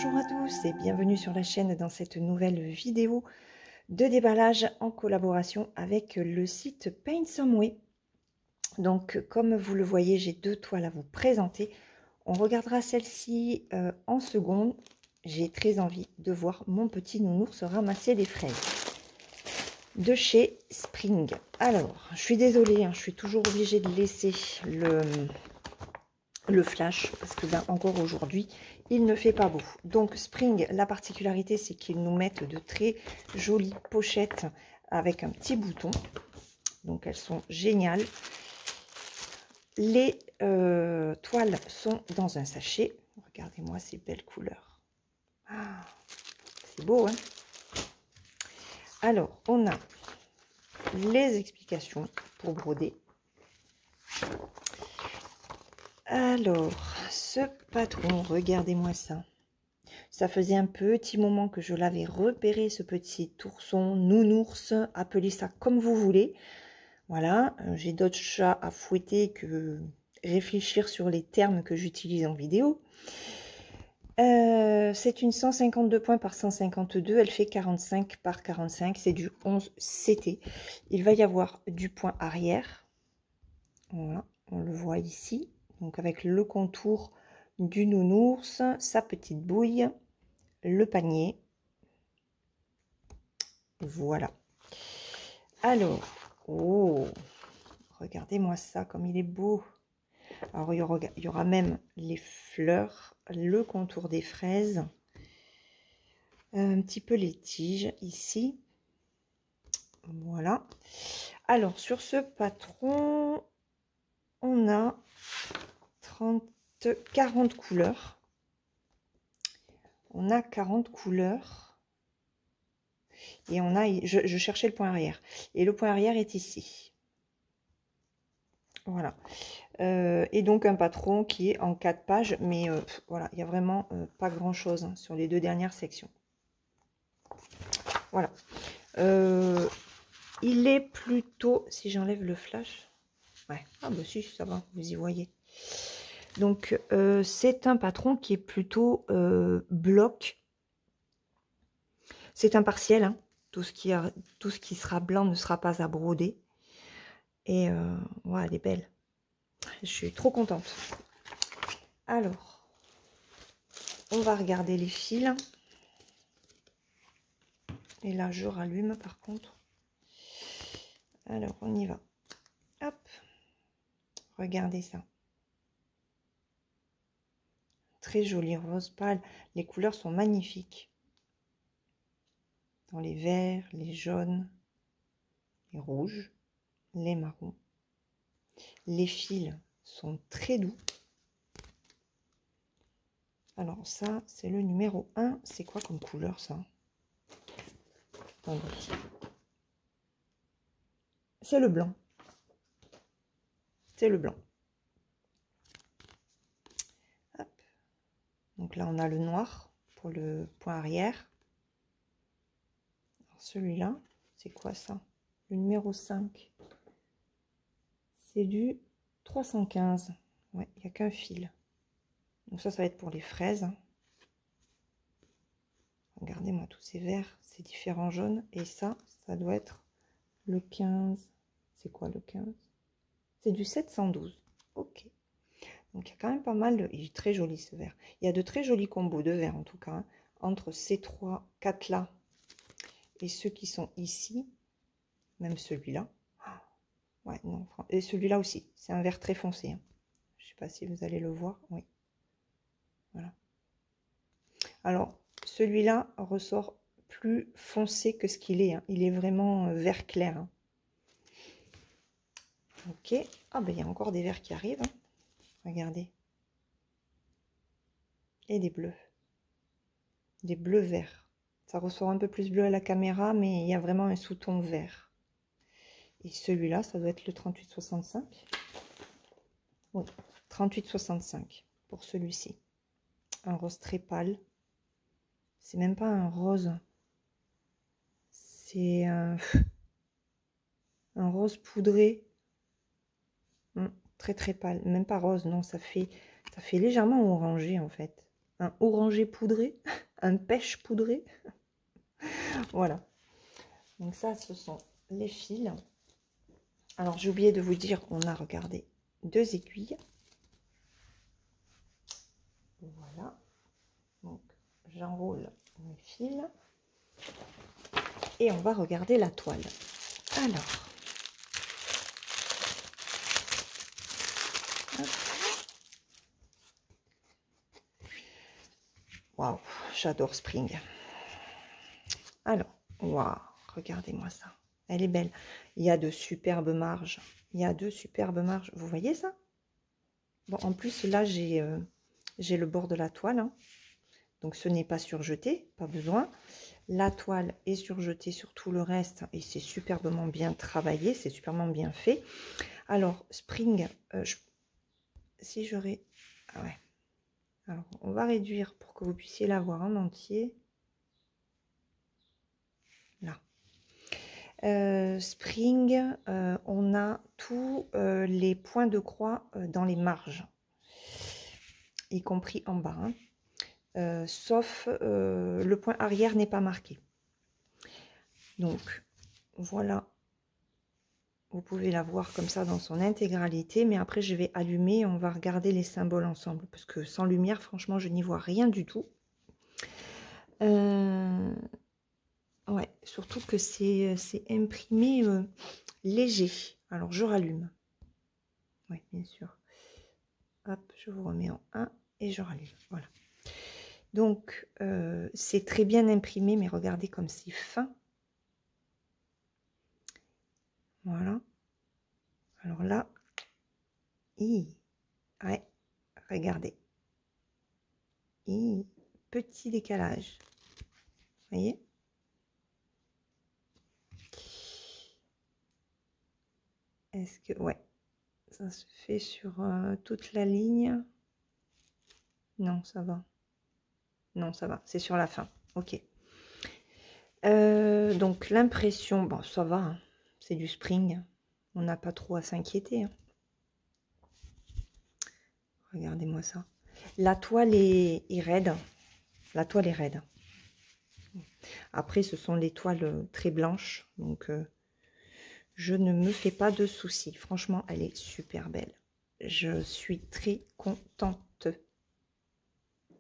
Bonjour à tous et bienvenue sur la chaîne dans cette nouvelle vidéo de déballage en collaboration avec le site Paint Some Way. Donc comme vous le voyez, j'ai deux toiles à vous présenter. On regardera celle-ci en seconde. J'ai très envie de voir mon petit nounours ramasser des fraises de chez Spring. Alors, je suis désolée, je suis toujours obligée de laisser le flash parce que ben, encore aujourd'hui il ne fait pas beau. Donc Spring, la particularité c'est qu'ils nous mettent de très jolies pochettes avec un petit bouton, donc elles sont géniales. Les toiles sont dans un sachet. Regardez-moi ces belles couleurs, c'est beau, hein. Alors on a les explications pour broder. Alors, ce patron, regardez-moi ça. Ça faisait un petit moment que je l'avais repéré, ce petit ourson, nounours, appelez ça comme vous voulez. Voilà, j'ai d'autres chats à fouetter que réfléchir sur les termes que j'utilise en vidéo. C'est une 152 points par 152, elle fait 45 par 45, c'est du 11 CT. Il va y avoir du point arrière, voilà, on le voit ici. Donc avec le contour du nounours, sa petite bouille, le panier. Voilà. Alors, oh, regardez-moi ça, comme il est beau. Alors, il y aura même les fleurs, le contour des fraises, un petit peu les tiges ici. Voilà. Alors, sur ce patron, on a 40 couleurs. On a 40 couleurs. Et on a, je cherchais le point arrière. Et le point arrière est ici. Voilà. Et donc un patron qui est en 4 pages. Mais voilà, il n'y a vraiment pas grand chose hein, sur les deux dernières sections. Voilà. Il est plutôt, si j'enlève le flash. Ouais. Ah bah si, ça va, vous y voyez. Donc c'est un patron qui est plutôt bloc. C'est un partiel, hein. Tout ce qui sera blanc ne sera pas à broder. Et ouais, elle est belle. Je suis trop contente. Alors, on va regarder les fils. Et là, je rallume par contre. Alors, on y va. Hop. Regardez ça. Très joli rose pâle. Les couleurs sont magnifiques. Dans les verts, les jaunes, les rouges, les marrons. Les fils sont très doux. Alors ça, c'est le numéro 1. C'est quoi comme couleur ça? Attendez. C'est le blanc. C'est le blanc. Hop. Donc là, on a le noir pour le point arrière. Celui-là, c'est quoi ça? Le numéro 5. C'est du 315. Ouais, il n'y a qu'un fil. Donc ça va être pour les fraises. Regardez-moi tous ces verts, ces différents jaunes. Et ça doit être le 15. C'est quoi le 15? C'est du 712. Ok. Donc il y a quand même pas mal de... Il est très joli ce vert. Il y a de très jolis combos de verts en tout cas. Hein, entre ces 4 là et ceux qui sont ici. Même celui-là. Ouais, non. Et celui-là aussi. C'est un vert très foncé. Hein. Je ne sais pas si vous allez le voir. Oui. Voilà. Alors, celui-là ressort plus foncé que ce qu'il est. Hein. Il est vraiment vert clair. Hein. Ok. Ah, ben il y a encore des verts qui arrivent. Hein. Regardez. Et des bleus. Des bleus verts. Ça ressort un peu plus bleu à la caméra, mais il y a vraiment un sous-ton vert. Et celui-là, ça doit être le 3865. Oui, 3865 pour celui-ci. Un rose très pâle. C'est même pas un rose. C'est un rose poudré. Très très pâle. Même pas rose, non, ça fait légèrement orangé en fait. un orangé poudré, un pêche poudré. Voilà. Donc ça, ce sont les fils. Alors, j'ai oublié de vous dire, on a regardé 2 aiguilles. Voilà. Donc, j'enroule mes fils. Et on va regarder la toile. Alors. Waouh, j'adore Spring. Alors, waouh, regardez-moi ça. Elle est belle. Il y a de superbes marges. Il y a de superbes marges. Vous voyez ça? Bon, en plus, là, j'ai le bord de la toile. Hein. Donc, ce n'est pas surjeté, pas besoin. La toile est surjetée sur tout le reste. Et c'est superbement bien travaillé. C'est superbement bien fait. Alors, Spring, si j'aurais... Ah ouais. Alors, on va réduire pour que vous puissiez la voir en entier. Là. Spring, on a tous les points de croix dans les marges, y compris en bas. Hein. Sauf le point arrière n'est pas marqué. Donc, voilà. Vous pouvez la voir comme ça dans son intégralité. Mais après, je vais allumer et on va regarder les symboles ensemble. Parce que sans lumière, franchement, je n'y vois rien du tout. Ouais, surtout que c'est imprimé léger. Alors, je rallume. Oui, bien sûr. Hop, je vous remets en 1 et je rallume. Voilà. Donc, c'est très bien imprimé, mais regardez comme c'est fin. Voilà. Alors là, ouais, regardez. Petit décalage. Vous voyez? Est-ce que... Ouais. Ça se fait sur toute la ligne. Non, ça va. Non, ça va. C'est sur la fin. Ok. Donc, l'impression... Bon, ça va. Hein. C'est du Spring. On n'a pas trop à s'inquiéter. Hein. Regardez-moi ça. La toile est raide. La toile est raide. Après, ce sont les toiles très blanches. Donc, je ne me fais pas de soucis. Franchement, elle est super belle. Je suis très contente.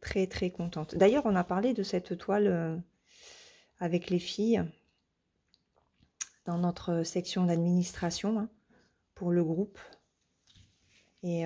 Très, très contente. D'ailleurs, on a parlé de cette toile avec les filles dans notre section d'administration hein, pour le groupe. Et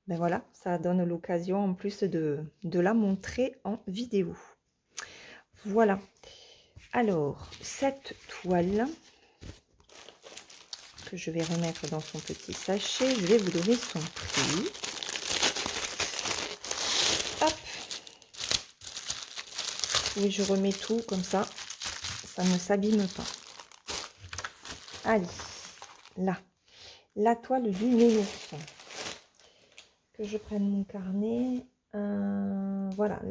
ben voilà, ça donne l'occasion en plus de la montrer en vidéo. Voilà. Alors, cette toile que je vais remettre dans son petit sachet, je vais vous donner son prix. Hop. Et je remets tout comme ça, ça ne s'abîme pas. Allez, là, la toile du mélourson. Que je prenne mon carnet. Voilà.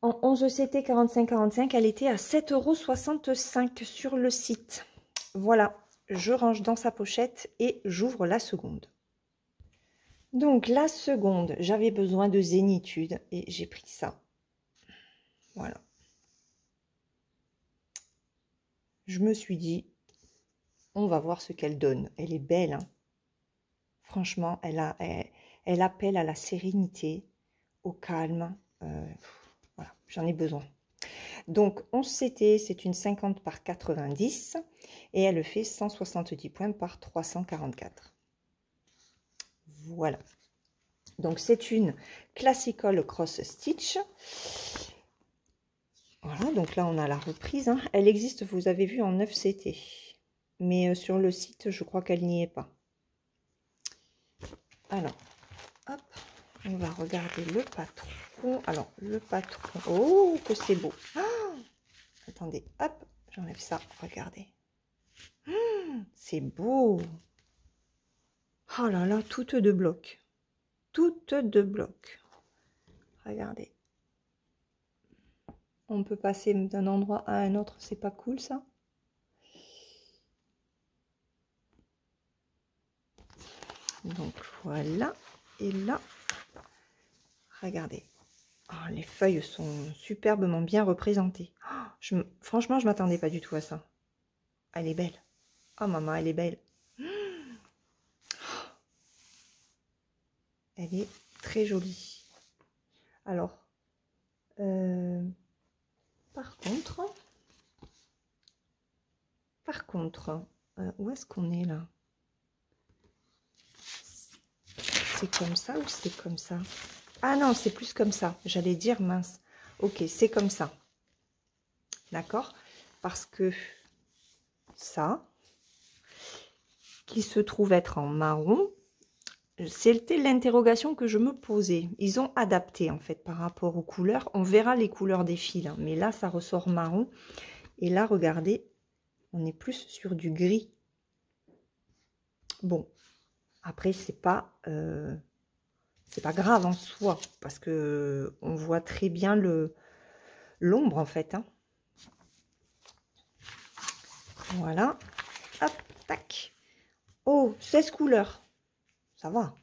En 11 CT 45,45, elle était à 7,65 € sur le site. Voilà, je range dans sa pochette et j'ouvre la seconde. Donc la seconde, j'avais besoin de zénitude et j'ai pris ça. Voilà. Je me suis dit, on va voir ce qu'elle donne. Elle est belle, hein. Franchement, elle appelle à la sérénité, au calme. Voilà, j'en ai besoin. Donc, 11 CT, c'est une 50 par 90 et elle fait 170 points par 344. Voilà. Donc, c'est une Classical Cross Stitch. Voilà, donc là, on a la reprise. Hein. Elle existe, vous avez vu, en 9 CT. Mais sur le site, je crois qu'elle n'y est pas. Alors, hop, on va regarder le patron. Alors, le patron. Oh, que c'est beau. Ah, attendez, hop, j'enlève ça. Regardez. C'est beau. Oh là là, toutes de blocs. Toutes de blocs. Regardez. On peut passer d'un endroit à un autre. C'est pas cool, ça? Donc, voilà. Et là, regardez. Oh, les feuilles sont superbement bien représentées. Oh, franchement, je m'attendais pas du tout à ça. Elle est belle. Oh maman, elle est belle. Elle est très jolie. Alors, par contre, où est-ce qu'on est là? C'est comme ça ou c'est comme ça? Ah non, c'est plus comme ça. J'allais dire mince. Ok, c'est comme ça. D'accord? Parce que ça, qui se trouve être en marron, c'était l'interrogation que je me posais. Ils ont adapté en fait par rapport aux couleurs. On verra les couleurs des fils, hein, mais là ça ressort marron. Et là, regardez, on est plus sur du gris. Bon, après c'est pas grave en soi parce que on voit très bien l'ombre en fait. Hein. Voilà. Hop, tac. Oh, 16 couleurs. Ça va.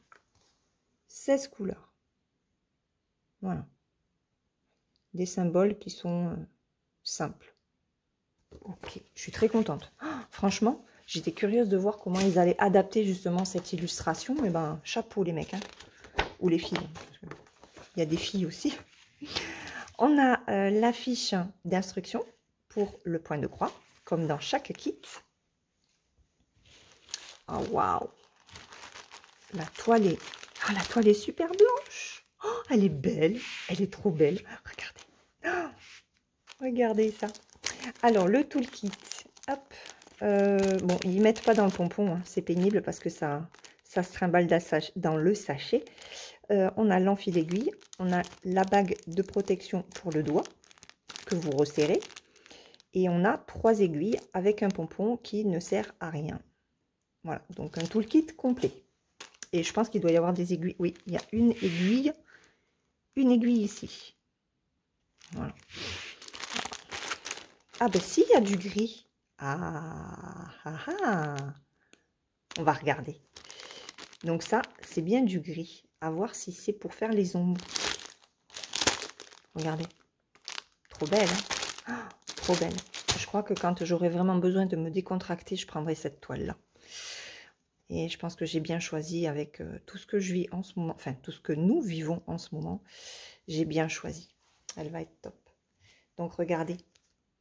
16 couleurs. Voilà. Des symboles qui sont simples. Ok, je suis très contente. Oh, franchement, j'étais curieuse de voir comment ils allaient adapter justement cette illustration. Mais ben, chapeau les mecs. Hein. Ou les filles. Il y a des filles aussi. On a la fiche d'instruction pour le point de croix, comme dans chaque kit. Oh, waouh! La toile est super blanche. Oh, elle est belle. Elle est trop belle. Regardez. Oh, regardez ça. Alors, le toolkit. Hop. Bon, ils ne mettent pas dans le pompon. Hein. C'est pénible parce que ça se trimballe dans le sachet. On a l'enfil aiguille. On a la bague de protection pour le doigt que vous resserrez. Et on a 3 aiguilles avec un pompon qui ne sert à rien. Voilà, donc un toolkit complet. Et je pense qu'il doit y avoir des aiguilles. Oui, il y a une aiguille ici. Voilà. Ah ben si, il y a du gris. Ah, ah, ah. On va regarder. Donc ça, c'est bien du gris. À voir si c'est pour faire les ombres. Regardez. Trop belle, hein? Oh, trop belle. Je crois que quand j'aurai vraiment besoin de me décontracter, je prendrai cette toile-là. Et je pense que j'ai bien choisi avec tout ce que je vis en ce moment, enfin tout ce que nous vivons en ce moment, j'ai bien choisi. Elle va être top. Donc regardez,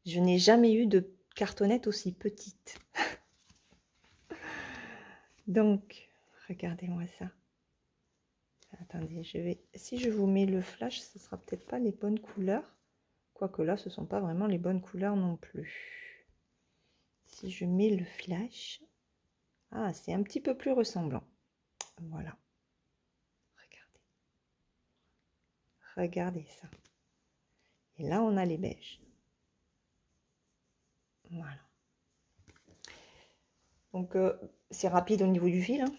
je n'ai jamais eu de cartonnette aussi petite. Donc, regardez-moi ça. Attendez, si je vous mets le flash, ce sera peut-être pas les bonnes couleurs. Quoique là, ce ne sont pas vraiment les bonnes couleurs non plus. Si je mets le flash, ah, c'est un petit peu plus ressemblant. Voilà. Regardez ça. Et là, on a les beiges. Voilà. Donc, c'est rapide au niveau du fil. Hein.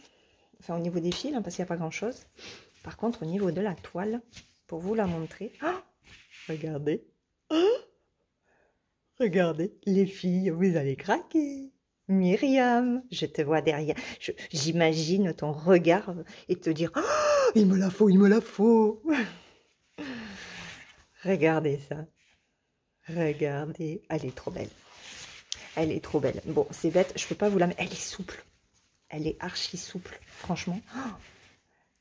Enfin, au niveau des fils, hein, parce qu'il n'y a pas grand-chose. Par contre, au niveau de la toile, pour vous la montrer. Oh, regardez. Oh, regardez. Les filles, vous allez craquer. Myriam, je te vois derrière. J'imagine ton regard et te dire, oh, il me la faut, il me la faut. Regardez ça. Regardez. Elle est trop belle. Elle est trop belle. Bon, c'est bête, je peux pas vous la mettre. Elle est souple. Elle est archi souple, franchement.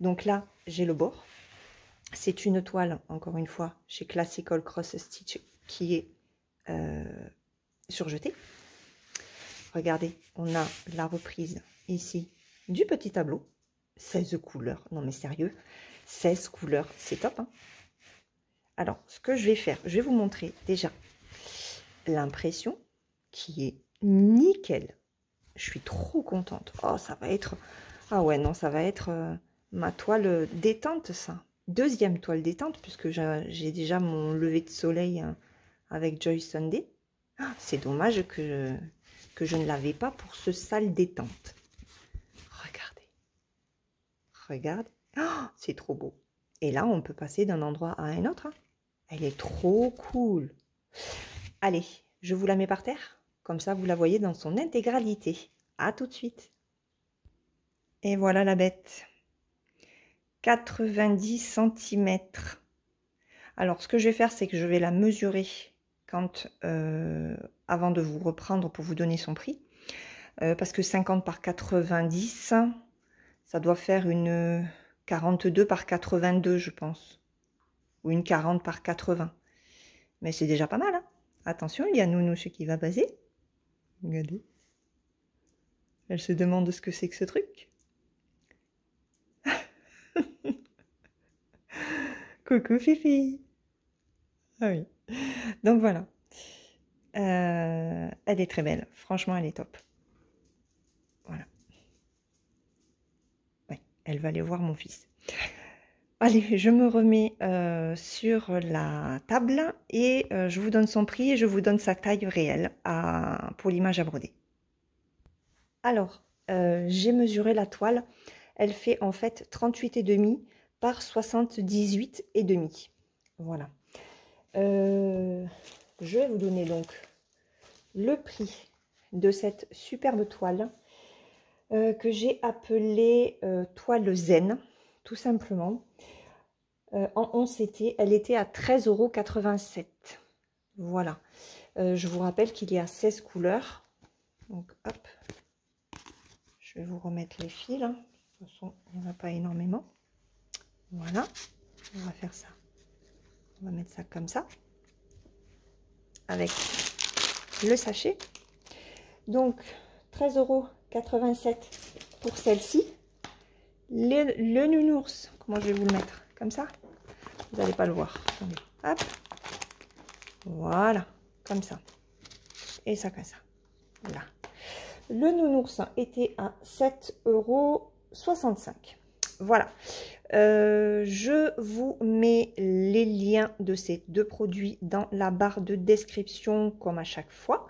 Donc là, j'ai le bord. C'est une toile, encore une fois, chez Classical Cross Stitch, qui est surjetée. Regardez, on a la reprise ici du petit tableau. 16 couleurs. Non mais sérieux, 16 couleurs, c'est top. Hein. Alors, ce que je vais faire, je vais vous montrer déjà l'impression qui est nickel. Je suis trop contente. Oh, ça va être... Ah ouais, non, ça va être ma toile détente, ça. Deuxième toile détente, puisque j'ai déjà mon lever de soleil avec Joy Sunday. Ah, c'est dommage que je ne l'avais pas pour ce sale détente. Regardez. Regarde. Oh, c'est trop beau. Et là, on peut passer d'un endroit à un autre. Hein. Elle est trop cool. Allez, je vous la mets par terre. Comme ça, vous la voyez dans son intégralité. À tout de suite. Et voilà la bête. 90 cm. Alors, ce que je vais faire, c'est que je vais la mesurer quand, avant de vous reprendre pour vous donner son prix. Parce que 50 par 90, ça doit faire une 42 par 82, je pense. Ou une 40 par 80. Mais c'est déjà pas mal, hein. Attention, il y a Nounouche qui va baser. Regardez. Elle se demande ce que c'est que ce truc. Coucou Fifi. Ah oui. Donc voilà. Elle est très belle. Franchement, elle est top. Voilà. Ouais, elle va aller voir mon fils. Allez, je me remets sur la table et je vous donne son prix et je vous donne sa taille réelle pour l'image à broder. Alors, j'ai mesuré la toile. Elle fait en fait 38,5 par 78,5. Voilà. Je vais vous donner donc le prix de cette superbe toile que j'ai appelée toile zen, tout simplement. En 11 CT, elle était à 13,87 €. Voilà. Je vous rappelle qu'il y a 16 couleurs. Donc, hop. Je vais vous remettre les fils. De toute façon, il n'y en a pas énormément. Voilà. On va faire ça. On va mettre ça comme ça. Avec le sachet. Donc, 13,87 € pour celle-ci. Le nounours, comment je vais vous le mettre? Comme ça? Vous n'allez pas le voir. Attendez. Hop. Voilà. Comme ça. Et ça comme ça. Là. Le nounours était à 7,65 €. Voilà. Je vous mets les liens de ces deux produits dans la barre de description comme à chaque fois.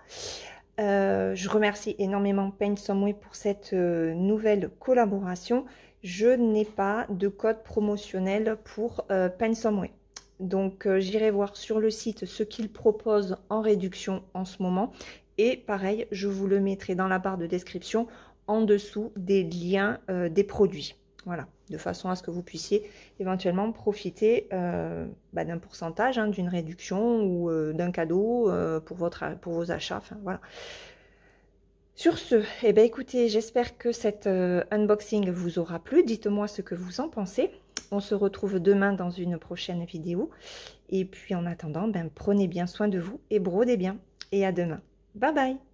Je remercie énormément Paint Some Way pour cette nouvelle collaboration. Je n'ai pas de code promotionnel pour Paint Some Way. Donc j'irai voir sur le site ce qu'ils proposent en réduction en ce moment. Et pareil, je vous le mettrai dans la barre de description en dessous des liens des produits. Voilà, de façon à ce que vous puissiez éventuellement profiter d'un pourcentage, hein, d'une réduction ou d'un cadeau pour vos achats. Enfin, voilà. Sur ce, eh bien, écoutez, j'espère que cet unboxing vous aura plu. Dites-moi ce que vous en pensez. On se retrouve demain dans une prochaine vidéo. Et puis en attendant, prenez bien soin de vous et brodez bien. Et à demain. Bye bye!